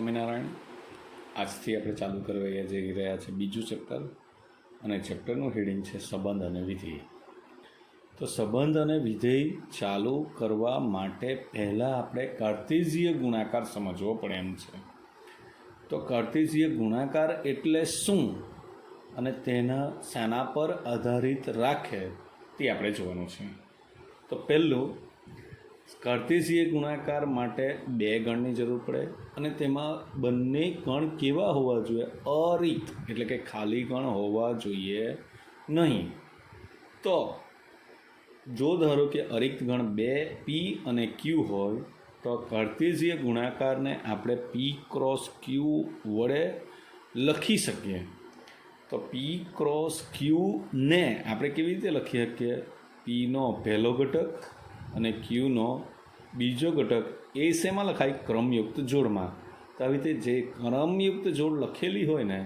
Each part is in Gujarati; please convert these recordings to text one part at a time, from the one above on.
સ્વામિનારાયણ. આજથી આપણે ચાલુ કરવા જઈ રહ્યા છે બીજું ચેપ્ટર, અને ચેપ્ટરનું હેડિંગ છે સંબંધ અને વિધેય. તો સંબંધ અને વિધેય ચાલુ કરવા માટે પહેલાં આપણે કાર્ટેશિય ગુણાકાર સમજવો પડે એમ છે. તો કાર્ટેશિય ગુણાકાર એટલે શું અને તેના શાના પર આધારિત રાખે તે આપણે જોવાનું છે. તો પહેલું, કાર્ટેશિય ગુણાકાર માટે બે ગણની જરૂર પડે, અને તેમાં બંને ગણ કેવા હોવા જોઈએ? અરિક્ત એટલે કે ખાલી ગણ હોવા જોઈએ નહીં. તો જો ધારો કે અરિક્ત ગણ બે પી અને ક્યુ હોય તો કાર્ટેશિય ગુણાકારને આપણે પી ક્રોસ ક્યુ વડે લખી શકીએ. તો પી ક્રોસ ક્યુને આપણે કેવી રીતે લખી શકીએ? પીનો પહેલો ઘટક અને ક્યુનો બીજો ઘટક એ શેમાં લખાય? ક્રમયુક્ત જોડમાં. તો આવી રીતે જે ક્રમયુક્ત જોડ લખેલી હોય ને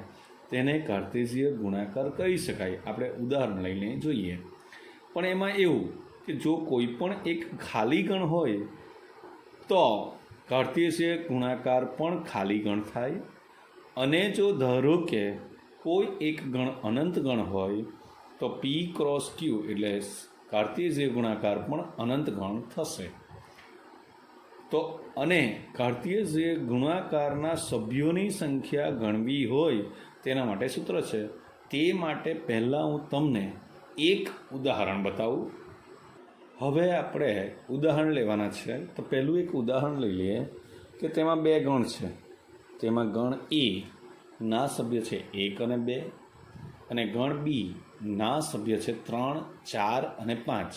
તેને કાર્ટેશિય ગુણાકાર કહી શકાય. આપણે ઉદાહરણ લઈને જોઈએ. પણ એમાં એવું કે જો કોઈ પણ એક ખાલી ગણ હોય તો કાર્ટેશિય ગુણાકાર પણ ખાલી ગણ થાય, અને જો ધારો કે કોઈ એક ગણ અનંત ગણ હોય તો પી ક્રોસ ક્યુ એટલે કાર્ટેશિય ગુણાકાર પણ અનંત ગણ થશે. તો અને કાર્ટેશિય ગુણાકારના સભ્યોની સંખ્યા ગણવી હોય તેના માટે સૂત્ર છે. તે માટે પહેલાં હું તમને એક ઉદાહરણ બતાવું. હવે આપણે ઉદાહરણ લેવાના છે. તો પહેલું એક ઉદાહરણ લઈ લઈએ કે તેમાં બે ગણ છે. તેમાં ગણ એ ના સભ્ય છે 1 અને 2, અને ગણ બી ના સભ્ય છે 3, 4 અને 5.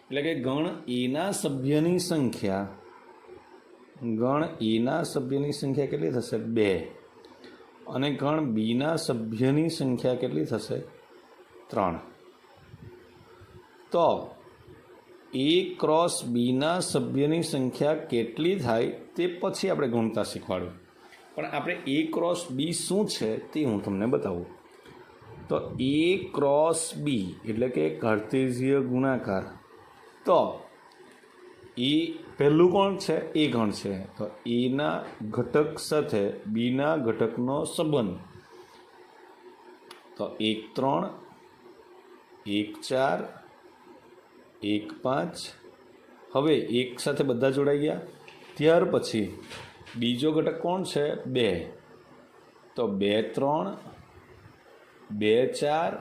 એટલે કે ગણ એના સભ્યની સંખ્યા કેટલી થશે? 2. અને ગણ બીના સભ્યની સંખ્યા કેટલી થશે? 3. તો એ ક્રોસ બીના સભ્યની સંખ્યા કેટલી થાય તે પછી આપણે ગુણતા શીખવાડ્યું. પણ આપણે એ ક્રોસ બી શું છે તે હું તમને બતાવું. તો એ ક્રોસ બી એટલે કે કાર્ટેશિય ગુણાકાર. તો એ પહેલું કોણ છે? એ ગણ છે. તો એના ઘટક સાથે બીના ઘટકનો સંબંધ. તો 1 3, 1 4, 1 5. હવે એક સાથે બધા જોડાઈ ગયા. ત્યાર પછી બીજો ઘટક કોણ છે? 2. તો 2 3, 2 4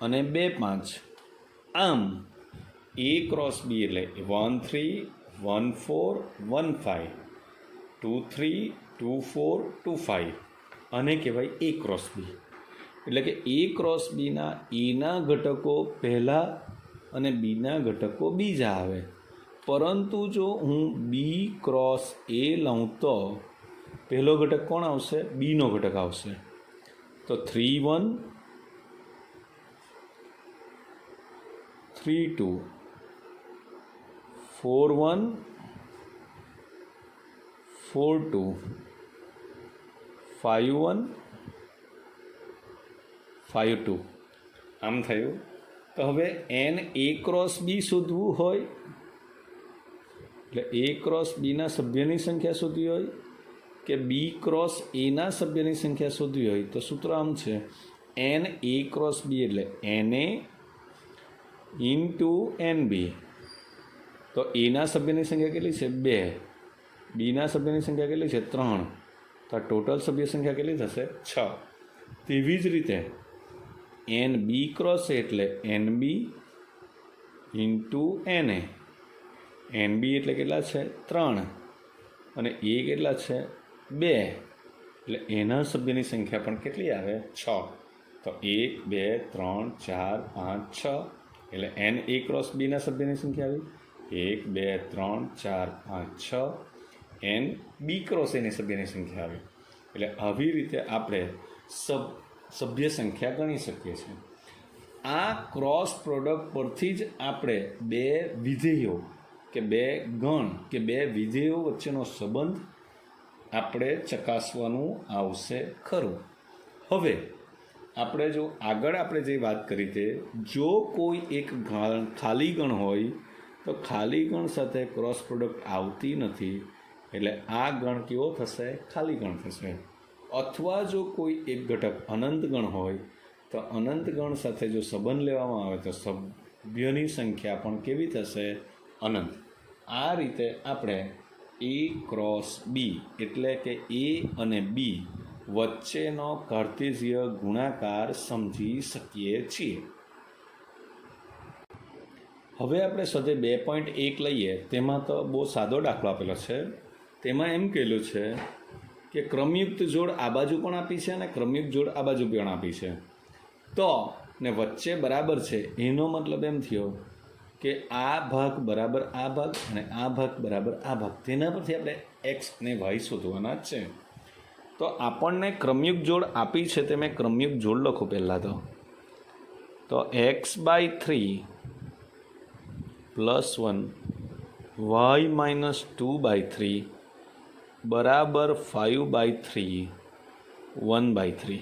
અને 2 5. આમ એ ક્રોસ બી એટલે 1 3, 1 4, 1 5, 2 3, 2 4, 2 5. આને કહેવાય એ ક્રોસ બી. એટલે કે એ ક્રોસ બીના એના ઘટકો પહેલાં અને બીના ઘટકો બીજા આવે. પરંતુ જો હું બી ક્રોસ એ લઉં તો પહેલો ઘટક કોણ આવશે? બીનો ઘટક આવશે. તો 3 1, 3 2, 4 1, 4 2, 5 1, 5 2. આમ થયું. તો હવે એન એ ક્રોસ બી શોધવું હોય એટલે એ ક્રોસ બીના સભ્યની સંખ્યા શોધવી હોય કે બી ક્રોસ એના સભ્યની સંખ્યા શોધવી હોય તો સૂત્ર આમ છે, એન એ ક્રોસ બી એટલે NA ઇન્ટુ NB. તો એના સભ્યની સંખ્યા કેટલી છે? 2. બીના સભ્યની સંખ્યા કેટલી છે? 3. તો આ ટોટલ સભ્ય સંખ્યા કેટલી થશે? 6. તેવી જ રીતે NB ક્રોસ એટલે NB ઇન્ટુ NA. NB એટલે કેટલા છે? 3. અને એ કેટલા છે? 2. એટલે એના સભ્યની સંખ્યા પણ કેટલી આવે? 6. તો 1 2 3 4 5 6. એટલે એન એ ક્રોસ બીના સભ્યની સંખ્યા આવી 1 2 3 4 5 6. એન બી ક્રોસ એની સભ્યની સંખ્યા આવી. એટલે આવી રીતે આપણે સભ્ય સંખ્યા ગણી શકીએ છીએ. આ ક્રોસ પ્રોડક્ટ પરથી જ આપણે બે વિધેયો કે બે ગણ કે બે વિધેયો વચ્ચેનો સંબંધ આપણે ચકાસવાનું આવશે ખરું. હવે આપણે જો આગળ આપણે જે વાત કરી તે, જો કોઈ એક ખાલી ગણ હોય તો ખાલી ગણ સાથે ક્રોસ પ્રોડક્ટ આવતી નથી. એટલે આ ગણ કેવો થશે? ખાલી ગણ થશે. અથવા જો કોઈ એક ઘટક અનંત ગણ હોય તો અનંત ગણ સાથે જો સંબંધ લેવામાં આવે તો સભ્યની સંખ્યા પણ કેવી થશે? અનંત. આ રીતે આપણે એ ક્રોસ બી એટલે કે એ અને બી વચ્ચેનો કાર્ટેશિય ગુણાકાર સમજી શકીએ છીએ. હવે આપણે સ્વાધ્યાય 2.1 લઈએ. તેમાં તો બહુ સાદો દાખલો આપેલો છે. તેમાં એમ કહેલું છે કે ક્રમયુક્ત જોડ આ બાજુ પણ આપી છે અને ક્રમયુક્ત જોડ આ બાજુ પણ આપી છે. તો ને વચ્ચે બરાબર છે એનો મતલબ એમ થયો કે આ ભાગ બરાબર આ ભાગ અને આ ભાગ બરાબર આ ભાગ. તેના પરથી આપણે એક્સ અને વાય શોધવાના જ છે. તો આપણને ક્રમયુક્ત જોડ આપી છે તે મેં ક્રમયુક્ત જોડ લખું પહેલાં તો x/3 +1 y - 2/3 બરાબર 5/3 1/3.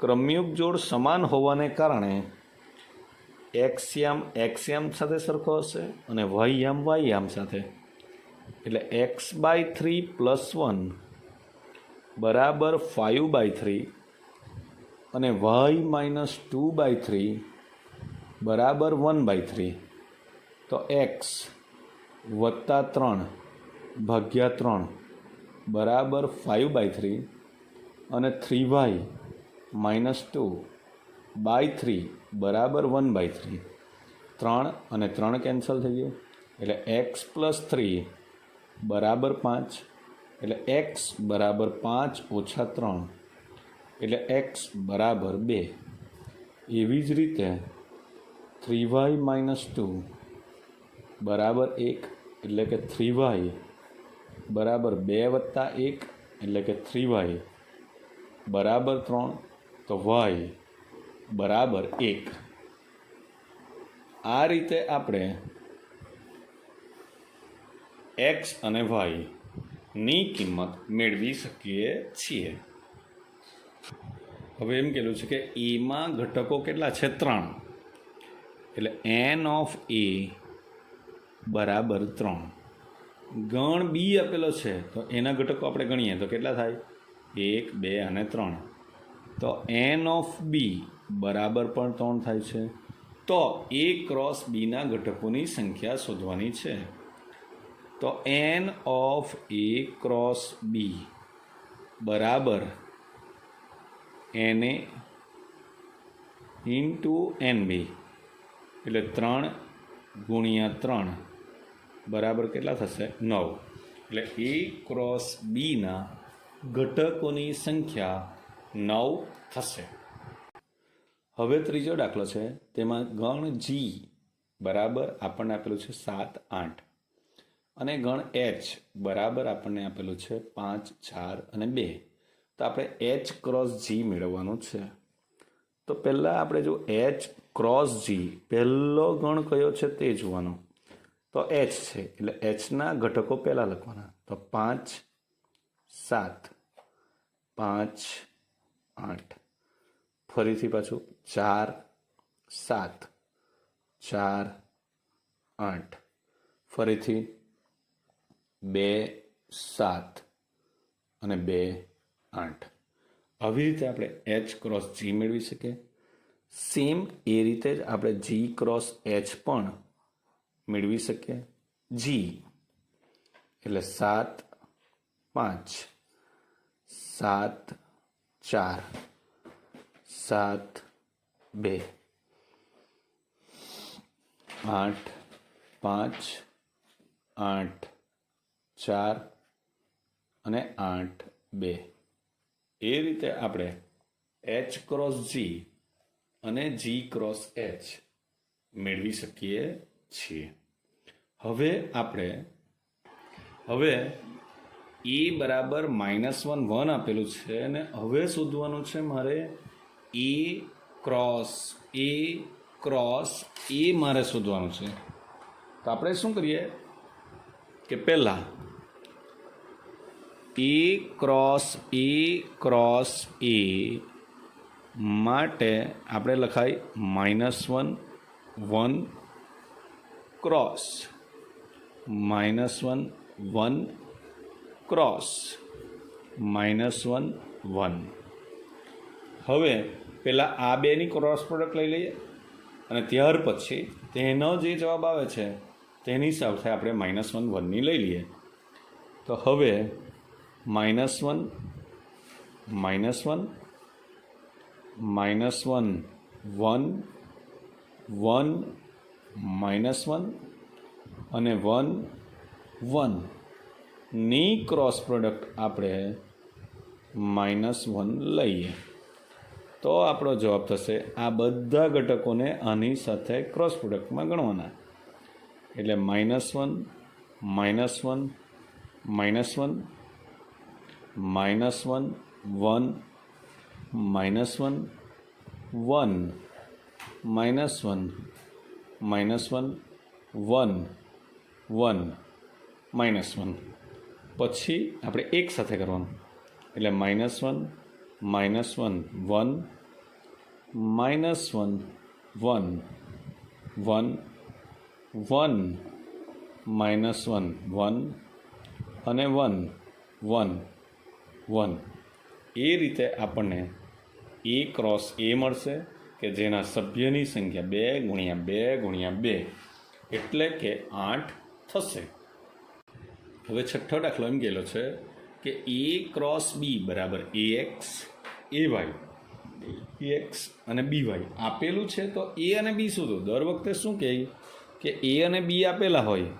ક્રમયુક્ત જોડ સમાન હોવાને કારણે એક્સયામ એક્સયામ સાથે સરખો હશે અને વાયયામ વાયયામ સાથે. એટલે x/3 +1 બરાબર 5/3 અને y - 2/3 બરાબર 1/3. તો x + 3 ભાગ્યા 3 બરાબર 5/3 અને 3y - 2/3 બરાબર 1/3. 3 અને 3 કેન્સલ થઈ ગયું એટલે x + 3 બરાબર 5. એટલે x બરાબર 5 - 3 એટલે x બરાબર 2. એવી જ રીતે 3y - 2 બરાબર 1 એટલે કે 3y બરાબર 2 + 1 એટલે કે 3y બરાબર 3. તો y બરાબર 1. આ રીતે આપણે એક્સ અને વાયની કિંમત મેળવી શકીએ છીએ. હવે એમ કહેલું છે કે એમાં ઘટકો કેટલા છે? 3. એટલે n(a) બરાબર 3. ગણ બી આપેલો છે તો એના ઘટકો આપણે ગણીએ તો કેટલા થાય? 1, 2 અને 3. તો n(b) બરાબર પણ 3 થાય છે. તો a ક્રોસ બીના ઘટકોની સંખ્યા શોધવાની છે. તો n(a) ક્રોસ બી બરાબર na × nb એટલે 3 × 3 બરાબર કેટલા થશે? 9. એટલે a ક્રોસ બીના ઘટકોની સંખ્યા 9 થશે. હવે ત્રીજો દાખલો છે. તેમાં ગણ જી બરાબર આપણને આપેલું છે 7, 8 અને ગણ એચ બરાબર આપણને આપેલું છે 5, 4 અને 2. તો આપણે એચ ક્રોસ જી મેળવવાનું છે. તો પહેલાં આપણે જો એચ ક્રોસ જી પહેલો ગણ કયો છે તે જોવાનો. તો એચ છે એટલે એચના ઘટકો પહેલાં લખવાના. તો 5, 7, 5, 8 ફરીથી પાછું 4, 7, 4, 8 ફરીથી 2, 7 અને 2, 8. આવી રીતે આપણે એચ ક્રોસ જી મેળવી શકીએ. સેમ એ રીતે જ આપણે જી ક્રોસ એચ પણ મેળવી શકીએ. જી એટલે 7, 5, 7, 4, 7, 2, 8, 5, 8, 4 અને 8, 2. એ રીતે આપણે એચ ક્રોસ જી અને જી ક્રોસ એચ મેળવી શકીએ છીએ. હવે આપણે એ બરાબર -1 1 આપેલું છે અને હવે શોધવાનું છે મારે એ ક્રોસ એ મારે શોધવાનું છે. તો આપણે શું કરીએ કે પહેલાં એ ક્રોસ એ માટે આપણે લખાય -1 1 ક્રોસ -1 1 ક્રોસ -1 1. હવે પહેલાં આ બેની ક્રોસ પ્રોડક્ટ લઈ લઈએ અને ત્યાર પછી તેનો જે જવાબ આવે છે તેની સાથે આપણે -1 1ની લઈ લઈએ. તો હવે -1 -1 -1 1 1 -1 અને 1 1 ની ક્રોસ પ્રોડક્ટ આપણે -1 લઈએ તો આપણો જવાબ થશે. આ બધા ઘટકોને આની સાથે ક્રોસ પ્રોડક્ટમાં ગણવાના. એટલે -1 -1 -1 -1 1 -1 1 -1 -1 1 1 -1. પછી આપણે એક સાથે કરવાનું. એટલે -1 -1 1 -1 1 1 1 -1 1 અને 1 1 1. એ રીતે આપણને એ ક્રોસ એ મળશે કે જેના સભ્યની સંખ્યા 2 × 2 × 2 એટલે કે 8 થશે. હવે છઠ્ઠો દાખલો એમ કહેલો છે કે એ ક્રોસ બી બરાબર AX AY AX અને BY આપેલું છે. તો એ અને બી શોધો. દર વખતે શું કહે કે એ અને બી આપેલા હોય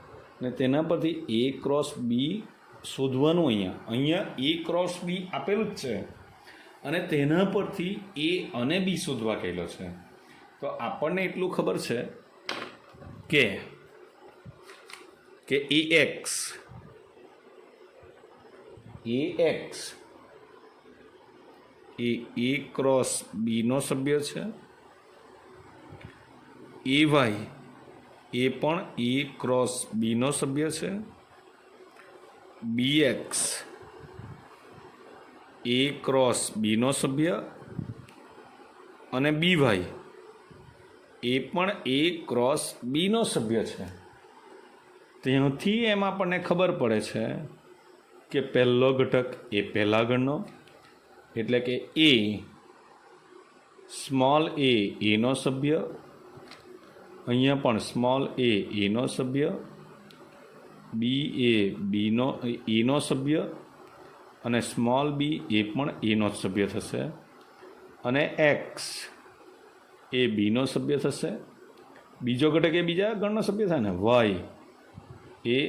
ને તેના પરથી એ ક્રોસ બી શોધવાનું. અહીંયા એ ક્રોસ બી આપેલું જ છે અને તેના પરથી એ અને બી શોધવા કહેલો છે. તો આપણને એટલું ખબર છે કે AX એ A ક્રોસ બીનો સભ્ય છે. AY એ પણ A ક્રોસ બીનો સભ્ય છે. BX A ક્રોસ બીનો સભ્ય અને BY એ પણ A ક્રોસ બીનો સભ્ય છે. ત્યાંથી એમ આપણને ખબર પડે છે કે પહેલો ઘટક એ પહેલા ગણનો એટલે કે એ સ્મોલ એ એનો સભ્ય, અહીંયા પણ સ્મોલ એ એનો સભ્ય, બી એ બીનો એનો સભ્ય અને સ્મોલ બી એ પણ એનો જ સભ્ય થશે અને એક્સ એ બીનો સભ્ય થશે. બીજો ઘટક એ બીજા ગણનો સભ્ય થાય ને. વાય એ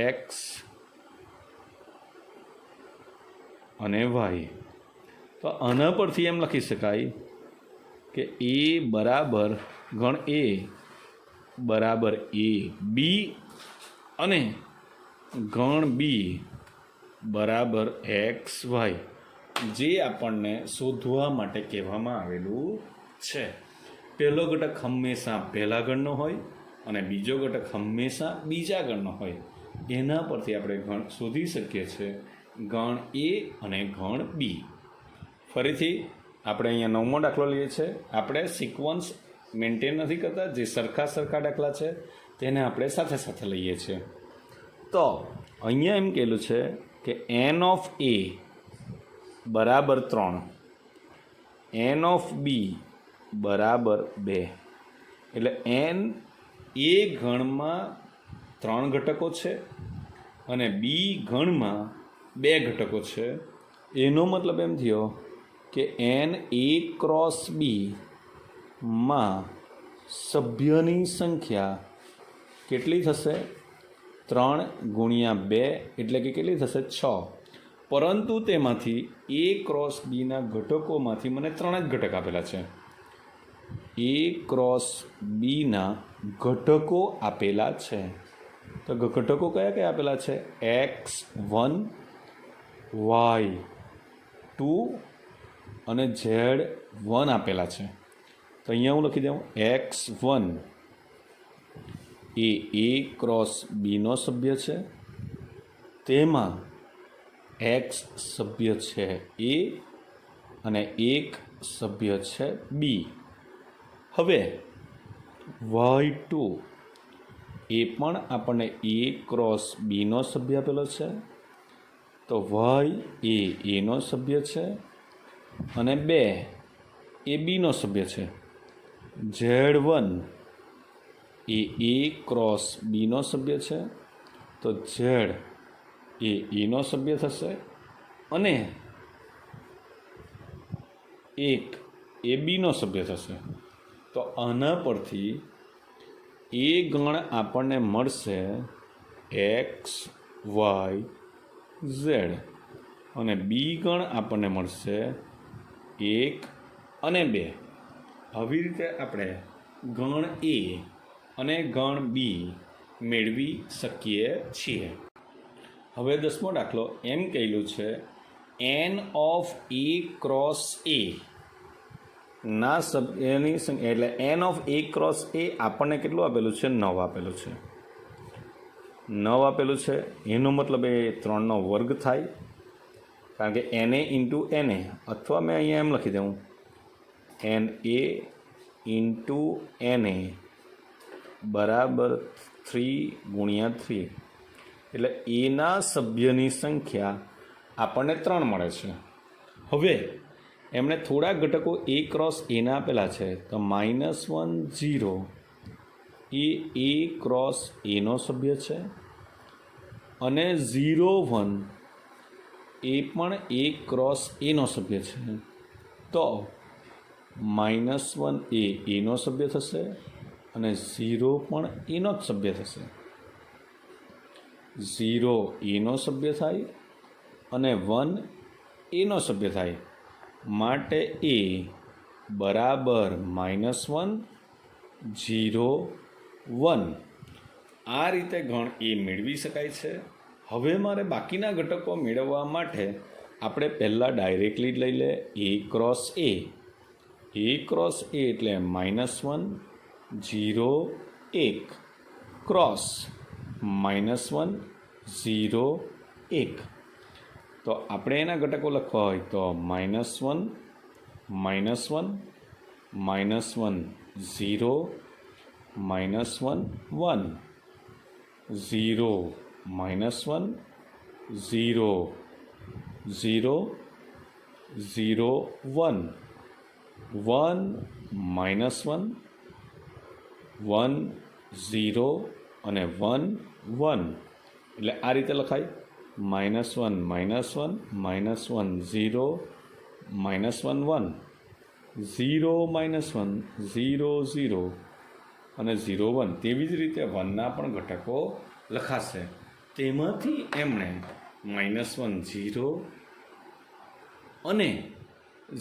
એક્સ અને વાય. તો આના પરથી એમ લખી શકાય કે એ બરાબર ગણ એ બરાબર એ બી અને ગણ બી બરાબર એક્સ વાય, જે આપણને શોધવા માટે કહેવામાં આવેલું છે. પહેલો ઘટક હંમેશા પહેલા ગણનો હોય અને બીજો ઘટક હંમેશા બીજા ગણનો હોય. એના પરથી આપણે ગણ શોધી શકીએ છીએ, ગણ એ અને ગણ બી. ફરીથી આપણે અહીંયા 9મો દાખલો લઈએ છીએ. આપણે સિક્વન્સ મેન્ટેન નથી કરતા. જે સરખા દાખલા છે તેને આપણે સાથે સાથે લઈએ છીએ. તો અહીંયા એમ કહેલું છે કે n ઓફ A બરાબર 3, n ઓફ બી બરાબર 2. એટલે n એ ગણમાં 3 ઘટકો છે અને બી ગણમાં 2 ઘટકો છે. એનો મતલબ એમ થયો કે n A ક્રોસ બી માં સભ્યની સંખ્યા કેટલી થશે? 3 × 2 એટલે કે કેટલી થશે? 6. પરંતુ તેમાંથી A ક્રોસ બીના ઘટકોમાંથી મને 3 જ ઘટક આપેલા છે. A ક્રોસ બીના ઘટકો આપેલા છે. તો ઘટકો કયા કયા આપેલા છે? X1 Y2 અને Z1 આપેલા છે. તો અહીંયા હું લખી દઉં X1 એ A ક્રોસ બીનો સભ્ય છે. તેમાં X સભ્ય છે A અને 1 સભ્ય છે B. હવે Y2 એ પણ આપણને એ ક્રોસ બીનો સભ્ય આપેલો છે, તો વાય એ એનો સભ્ય છે અને 2 એ બીનો સભ્ય છે. Z1 એ ક્રોસ બીનો સભ્ય છે, તો Z એ એનો સભ્ય થશે અને 1 એ બીનો સભ્ય થશે. તો આના પરથી એ ગણ આપણને મળશે એક્સ વાય ઝેડ અને બી ગણ આપણને મળશે 1 અને 2. આવી રીતે આપણે ગણ એ અને ગણ બી મેળવી શકીએ છીએ. હવે 10મો દાખલો એમ કહેલું છે એન ઓફ એ ક્રોસ એ ના સભ્યની સંખ્યા, એટલે એન ઓફ એ ક્રોસ એ આપણને કેટલું આપેલું છે? 9 આપેલું છે. 9 આપેલું છે એનો મતલબ એ 3નો વર્ગ થાય, કારણ કે એને ઇન્ટુ એને, અથવા મેં અહીંયા એમ લખી દઉં એન એ ઇન્ટુ એને બરાબર 3 ગુણ્યા 3, એટલે એના સભ્યની સંખ્યા આપણને 3 મળે છે. હવે એમણે થોડા ઘટકો એ ક્રોસ એના આપેલા છે, તો -1 0 એ ક્રોસ એનો સભ્ય છે અને 0 1 એ પણ એ ક્રોસ એનો સભ્ય છે. તો -1 એ એનો સભ્ય થશે અને 0 પણ એનો જ સભ્ય થશે. 0 એનો સભ્ય થાય અને 1 એનો સભ્ય થાય, માટે એ બરાબર -1 0 1. આ રીતે ગણ એ મેળવી શકાય છે. હવે મારે બાકીના ઘટકો મેળવવા માટે આપણે પહેલાં ડાયરેક્ટલી લઈ લે એ ક્રોસ એ. એ ક્રોસ એ એટલે -1 0 1 ક્રોસ -1 0 1. તો આપણે એના ઘટકો લખવા હોય તો -1 -1 -1 0 -1 1 0 -1 0 0 0 1 1 -1 1 0 અને 1 1. એટલે આ રીતે લખાય -1 -1 -1 0 -1 1 0 -1 0 0 અને 0 1. તેવી જ રીતે 1ના પણ ઘટકો લખાશે. તેમાંથી એમણે -1 0 અને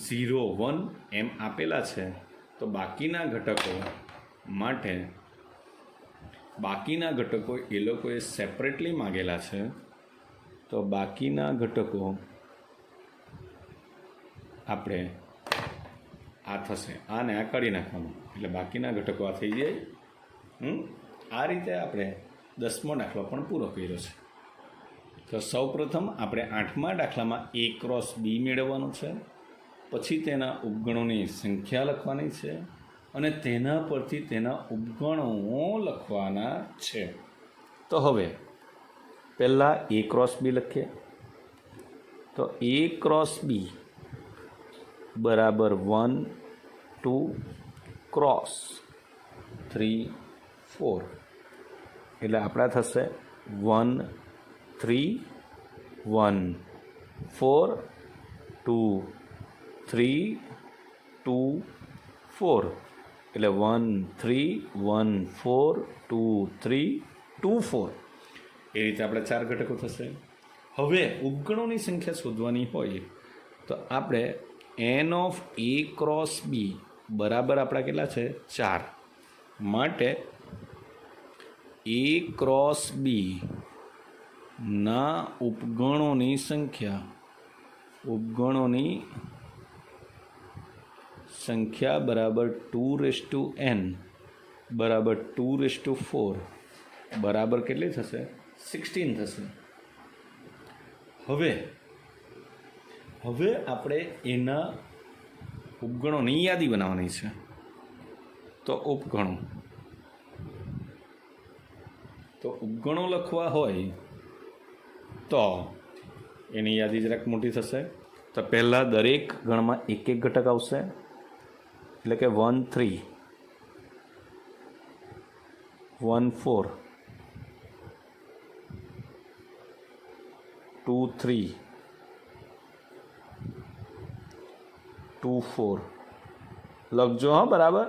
0 1 એમ આપેલા છે. તો બાકીના ઘટકો માટે બાકીના ઘટકો એ લોકોએ સેપરેટલી માગેલા છે. તો બાકીના ઘટકો આપણે આ થશે, આને આ કાઢી નાખવાનું, એટલે બાકીના ઘટકો આ થઈ જાય. આ રીતે આપણે 10મો દાખલો પણ પૂરો કર્યો છે. તો સૌપ્રથમ આપણે 8મા દાખલામાં એ ક્રોસ બી મેળવવાનું છે, પછી તેના ઉપગણોની સંખ્યા લખવાની છે અને તેના પરથી તેના ઉપગણો લખવાના છે. તો હવે પહેલાં એ ક્રોસ બી લખીએ. તો એ ક્રોસ બી બરાબર 1 2 ક્રોસ 3 4, એટલે આપણા થશે 1 3 1 4 2 3 2 4, એટલે 1 3 1 4 2 3 2 4. એ રીતે આપણે 4 ઘટકો થશે. હવે ઉપગણોની સંખ્યા શોધવાની હોય તો આપણે N of A cross B બરાબર આપણા કેટલા છે? 4. માટે એ ક્રોસ બી ના ઉપગણોની સંખ્યા બરાબર 2n બરાબર 2/4 બરાબર કેટલી થશે? 16 થશે. હવે આપણે એના ઉપગણોની યાદી બનાવવાની છે. તો ઉપગણો તો ઉપગણો લખવા હોય તો એની યાદી જરાક મોટી થશે. તો પહેલાં દરેક ગણમાં એક એક ઘટક આવશે, એટલે કે 1 3 1 4 2 3 2 4 લખજો હા બરાબર.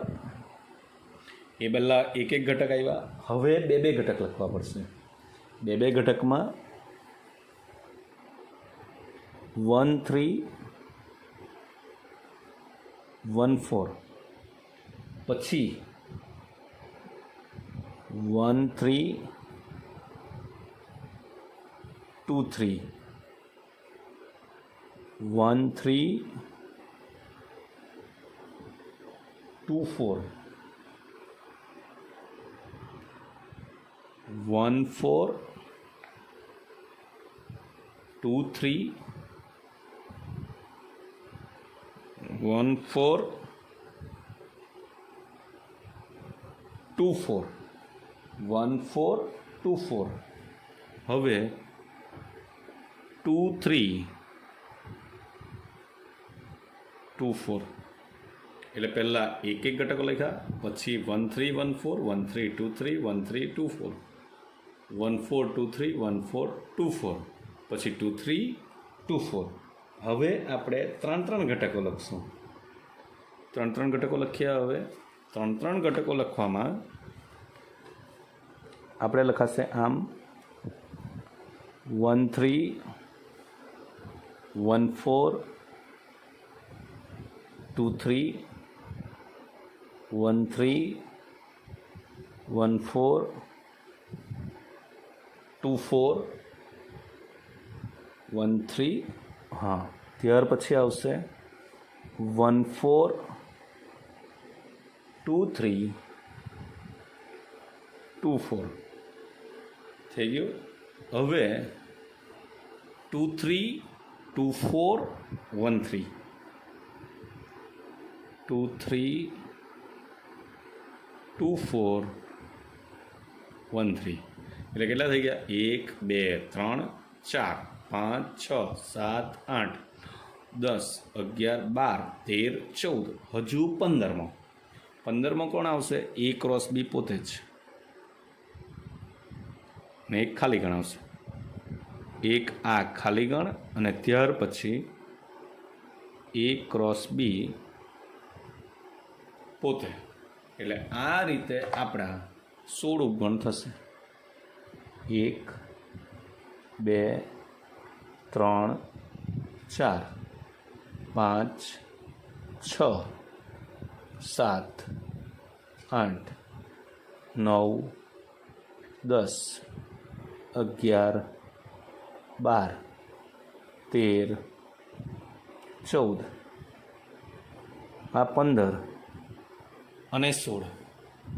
એ પહેલાં એક એક ઘટક આવ્યા. હવે બે બે ઘટક લખવા પડશે. બે બે ઘટકમાં 1 3 1 4 પછી 1 3 2 3 1 3 2 4 1 4 2 3 1 4 2 4 1 4 2 4. હવે 2 3 2 4 એટલે પહેલાં એક એક ઘટકો લખ્યા, પછી 1 3 1 4 1 3 2 3 1 3 2 4 1 4 2 3 1 4 2 4 પછી 2 3 2 4. હવે આપણે ત્રણ ઘટકો લખશું. ત્રણ ઘટકો લખ્યા. હવે ત્રણ ઘટકો લખવામાં આપણે લખાશે આમ 1 3 1 4 2 3 1 3 1 4 2 4 1 3. હા, ત્યાર પછી આવશે 1 4 2 3 2 4 થઈ ગયું. હવે 2 3 2 4 1 3 2 3 2 4 1 3 એટલે કેટલા થઈ ગયા? 1 2 3 4 5 6 7 8 10 11 12 13 14 હજુ 15માં કોણ આવશે? A ક્રોસ B પોતે જ, ને એક ખાલી ગણ આવશે. એક આ ખાલી ગણ અને ત્યાર પછી A ક્રોસ B પોતે. એટલે આ રીતે આપણા 16 ઉપગણ થશે. 1 2 3 4 5 6 7 8 9 10 11 12 13 14 આ 15 અને 16.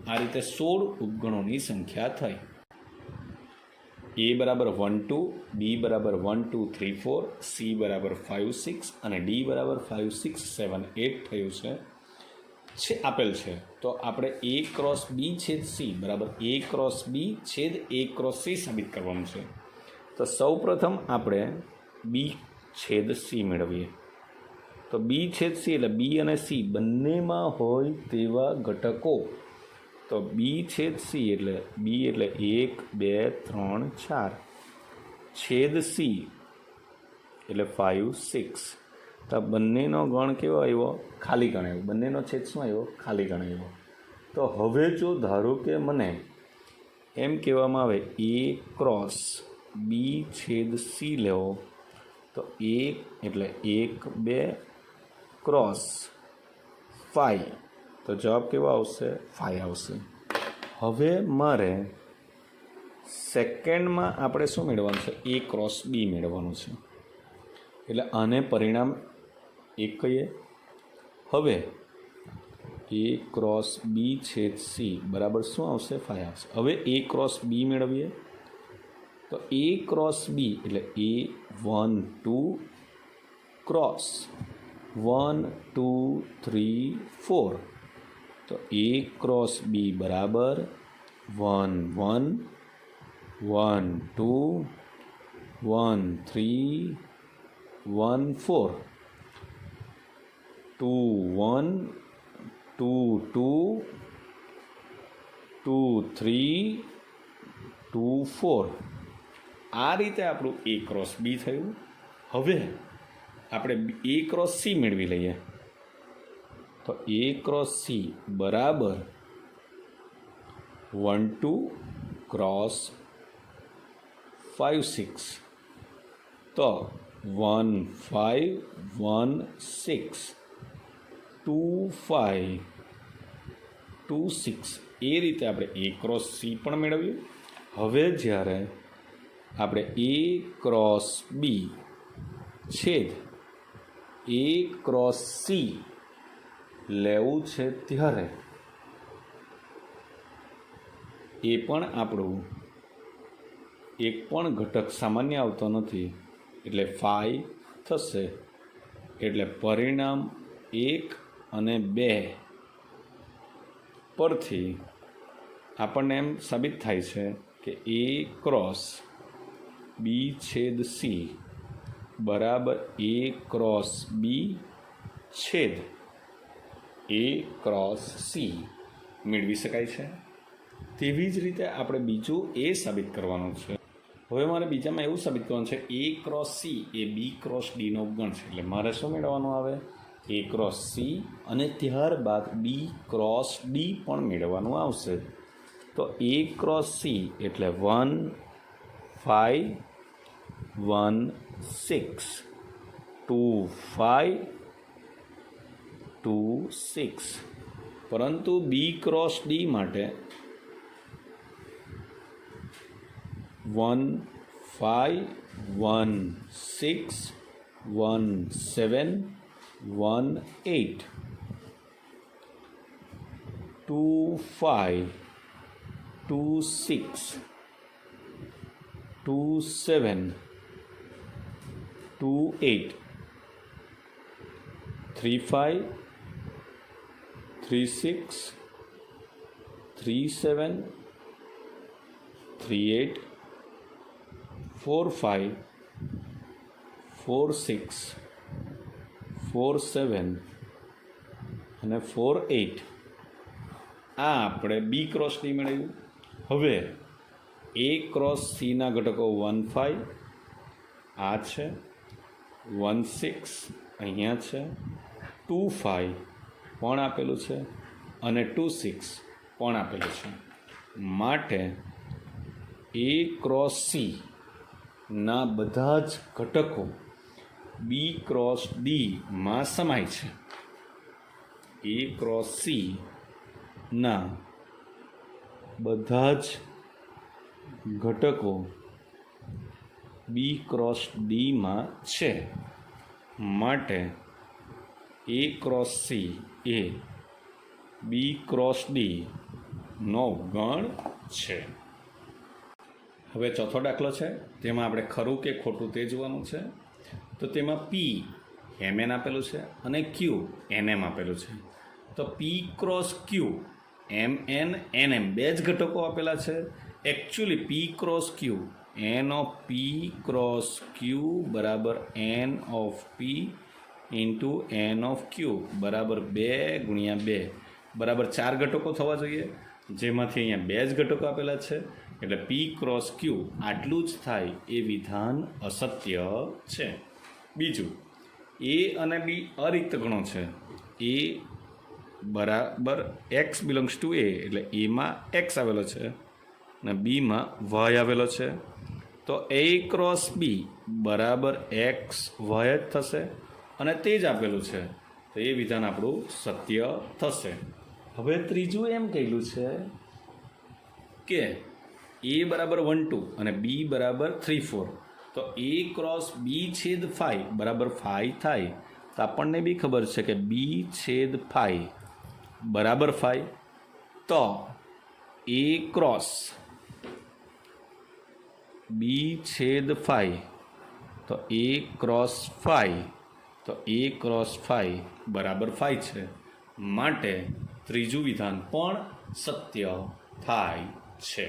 આ રીતે 16 ઉપગણોની સંખ્યા થઈ. A બરાબર 1 2, B બરાબર 1 2 3 4, C બરાબર 5 6 અને D બરાબર 5 6 7 8 થયું છે આપેલ છે. તો આપણે A ક્રોસ B છેદ C બરાબર A ક્રોસ B છેદ A ક્રોસ C સાબિત કરવાનું છે. તો સૌ પ્રથમ આપણે B છેદ C મેળવીએ. તો B છેદ C એટલે B અને C બંનેમાં હોય તેવા ઘટકો. તો B છેદ C એટલે B એટલે 1 2 3 4 છેદ C એટલે 5 6. તો બંનેનો ગણ કેવો આવ્યો? ખાલી ગણ આવ્યો. બંનેનો છેદ શું આવ્યો? ખાલી ગણ આવ્યો. તો હવે જો ધારો કે મને એમ કહેવામાં આવે A ક્રોસ B છેદ C લેવો, તો 1 એટલે 1 2 ક્રોસ 5, તો જવાબ કેવો આવશે? 5 આવશે. હવે મારે સેકન્ડમાં આપણે શું મેળવવાનું છે? A ક્રોસ B મેળવવાનું છે. એટલે આને પરિણામ 1 કહીએ. હવે A ક્રોસ B છેદ C બરાબર શું આવશે? 5 આવશે. હવે A ક્રોસ B મેળવીએ. તો A ક્રોસ B એટલે A 1 2 ક્રોસ 1 2 3 4. તો A ક્રોસ B બરાબર 1 1 1 2 1 3 1 4 2 1 2 2 2 3 2 4 આ રીતે આપણું A ક્રોસ B થયું. હવે આપણે A ક્રોસ C મેળવી લઈએ. તો A ક્રોસ C બરાબર 1 2 ક્રોસ 5 6. તો 1 5 1 6 2 5 2 6 એ રીતે આપણે A ક્રોસ C પણ મેળવ્યું. હવે જ્યારે આપણે A ક્રોસ B છેદ A ક્રોસ C લેવું છે ત્યારે એ પણ આપણું એક પણ ઘટક સામાન્ય આવતો નથી એટલે 5 થશે. એટલે પરિણામ 1 અને 2 પરથી આપણને એમ સાબિત થાય છે કે A ક્રોસ B છેદ C બરાબર A ક્રોસ B છેદ A ક્રોસ C મેળવી શકાય છે. તેવી જ રીતે આપણે બીજું એ સાબિત કરવાનું છે. હવે મારે બીજામાં એવું સાબિત કરવાનું છે A ક્રોસ C એ B ક્રોસ Dનો ઉપગણ છે. એટલે મારે શું મેળવવાનું આવે? A ક્રોસ C અને ત્યારબાદ B ક્રોસ D પણ મેળવવાનું આવશે. તો A ક્રોસ C એટલે 1 5 1 6 2 5 2 6. પરંતુ B ક્રોસ D માટે 1 5 1 6 1 7 1 8 2 5 2 6 2 7 2 8 3 5 3 6 3 7 3 8 4 5 4 6 4 7 અને 4 8 આ આપણે B ક્રોસ D મેળવ્યું. હવે A ક્રોસ Cના ઘટકો 1 5 આ છે, 1 6 અહીંયા છે, 2 5 પણ આપેલું છે અને 2 6 પણ આપેલું છે. માટે A ક્રોસ C ના બધા જ ઘટકો B ક્રોસ D માં સમાય છે. A ક્રોસ C ના બધા જ ઘટકો B ક્રોસ D માં છે. માટે A ક્રોસ C એ B ક્રોસ D નો ગણ છે. હવે ચોથો દાખલો છે, તેમાં આપણે ખરું કે ખોટું તે જોવાનું છે. તો તેમાં P mn આપેલું છે અને Q nm આપેલું છે. તો P cross Q mn nm બે જ ઘટકો આપેલા છે. Actually P cross Q n of P cross Q બરાબર n of P into n of Q બરાબર 2 ગુણ્યા 2 બરાબર 4 ઘટકો થવા જોઈએ, જેમાંથી અહીંયા બે જ ઘટકો આપેલા છે. એટલે P ક્રોસ Q આટલું જ થાય એ વિધાન અસત્ય છે. બીજું, A અને B અરિક્ત ગણો છે. A બરાબર x બિલોંગ્સ ટુ A એટલે Aમાં x આવેલો છે અને Bમાં y આવેલો છે. તો A ક્રોસ B બરાબર x y જ થશે અને તે જ આપેલું છે. તો એ વિધાન આપણું સત્ય થશે. હવે ત્રીજું એમ કહેલું છે કે A બરાબર 1 2 અને B બરાબર 3 4. તો A ક્રોસ B છેદ 5 બરાબર 5 થાય. તો આપણને બી ખબર છે કે B છેદ 5 બરાબર 5. તો A ક્રોસ B છેદ 5 તો A ક્રોસ 5 તો A ક્રોસ 5 બરાબર 5 છે. માટે ત્રીજું વિધાન પણ સત્ય થાય છે.